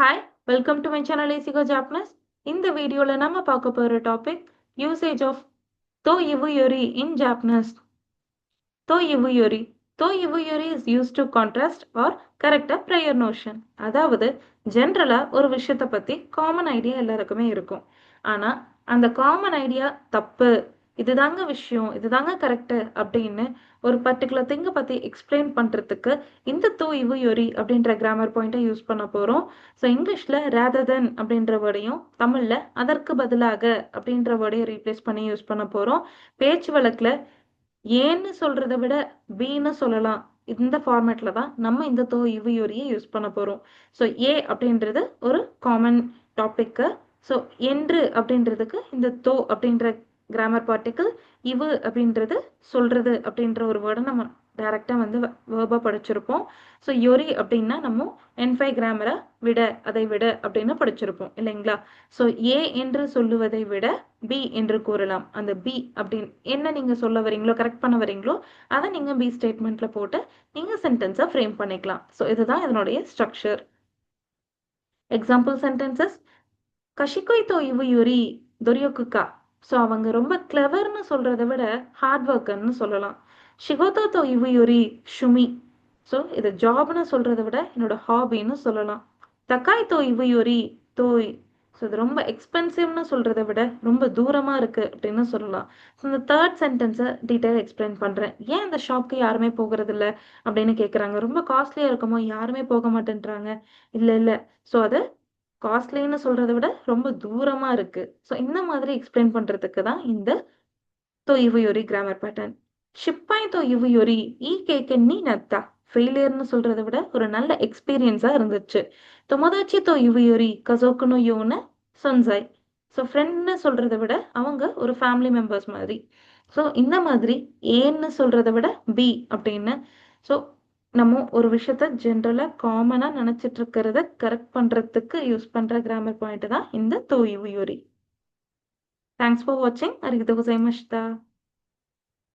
Hi, welcome to my channel Easy Japanese. இந்த வீடியோல நம்ம பார்க்க போற topic usage of to ivu-yori in Japanese. To ivu-yori. To ivu-yori is used to contrast or correct a prior notion. அதாவது ஜென்ரலா ஒரு விஷயத்தை பத்தி காமன் ஐடியா எல்லாருக்குமே இருக்கும். ஆனா அந்த காமன் ஐடியா தப்பு, இதுதாங்க விஷயம், இதுதாங்க கரெக்ட் அப்படின்னு ஒரு பர்டிகுலர் திங்கை பத்தி எக்ஸ்பிளைன் பண்றதுக்கு இந்த தோ இவு யொரி அப்படின்ற கிராமர் பாயிண்டை யூஸ் பண்ண போறோம். ஸோ இங்கிலீஷ்ல ரேதர் தென் அப்படின்ற வேர்டையும் தமிழ்ல அதற்கு பதிலாக அப்படின்ற வேர்டையும் ரீப்ளேஸ் பண்ணி யூஸ் பண்ண போறோம். பேச்சு வழக்குல ஏன்னு சொல்றதை விட பின்னு சொல்லலாம். இந்த ஃபார்மேட்ல தான் நம்ம இந்த தோ இவு யொரியை யூஸ் பண்ண போறோம். ஸோ ஏ அப்படின்றது ஒரு காமன் டாபிக்கு. ஸோ என்று அப்படின்றதுக்கு இந்த தோ அப்படின்ற கிராமர் பார்ட்டிக்கிள், இவு அப்படின்றது சொல்றது அப்படின்ற ஒரு வேர்டை நம்ம டைரக்டா வந்து வேர்பா படிச்சிருப்போம். ஸோ யொரி அப்படின்னா நம்ம N5 கிராமரை விட, அதை விட அப்படின்னு படிச்சிருப்போம் இல்லைங்களா? ஸோ ஏ என்று சொல்லுவதை விட பி என்று கூறலாம். அந்த பி அப்படின்னு என்ன நீங்க சொல்ல வரீங்களோ, கரெக்ட் பண்ண வரீங்களோ அதை நீங்க பி ஸ்டேட்மெண்ட்ல போட்டு நீங்க சென்டென்ஸை ஃப்ரேம் பண்ணிக்கலாம். ஸோ இதுதான் இதனுடைய ஸ்ட்ரக்சர். எக்ஸாம்பிள் சென்டென்சஸ்: கஷிகோய் தோ இவு யுரி தொரியோக்குக்கா. ஸோ அவங்க ரொம்ப கிளவர்னு சொல்றதை விட ஹார்ட் ஒர்க்கர்னு சொல்லலாம். ஷிகோதோ தோ இவு யுரி ஷுமி. ஸோ இது ஜாப்னு சொல்றதை விட என்னோட ஹாபின்னு சொல்லலாம். தக்காய் தோ இவு யுரி தோய். ஸோ இது ரொம்ப எக்ஸ்பென்சிவ்னு சொல்றதை விட ரொம்ப தூரமா இருக்கு அப்படின்னு சொல்லலாம். ஸோ இந்த தேர்ட் சென்டென்ஸை டீட்டெயில் எக்ஸ்பிளைன் பண்றேன். ஏன் அந்த ஷாப்க்கு யாருமே போகிறது இல்லை அப்படின்னு கேட்குறாங்க. ரொம்ப காஸ்ட்லியா இருக்குமோ, யாருமே போக மாட்டேன்றாங்க. இல்லை இல்லை, ஸோ அது காஸ்ட்லின்னு சொல்றதை விட ரொம்ப தூரமா இருக்கு. ஸோ இந்த மாதிரி எக்ஸ்பிளைன் பண்றதுக்கு தான் இந்த தோ இவு யொரி கிராமர் பேட்டர்ன். ஷிப்பாய் தோ இவு யொரி ஈ கேக்கன் நீ நத்தா. ஃபெயிலியர்னு சொல்றதை விட ஒரு நல்ல எக்ஸ்பீரியன்ஸா இருந்துச்சு. தொமோதாச்சி தோ இவு யொரி கசோக்குனோ யோன்னு சொன்சாய். ஸோ ஃப்ரெண்ட்னு சொல்றதை விட அவங்க ஒரு ஃபேமிலி மெம்பர்ஸ் மாதிரி. ஸோ இந்த மாதிரி ஏன்னு சொல்றதை விட பி அப்படின்னு. ஸோ நம்ம ஒரு விஷயத்த ஜென்ரலா காமனா நினைச்சிட்டு இருக்கிறத கரெக்ட் பண்றதுக்கு யூஸ் பண்ற கிராமர் பாயிண்ட் தான் இந்த தோ இவு யொரி. தேங்க்ஸ் ஃபார் வாட்சிங். அரிகதோ கோசைமஷிதா.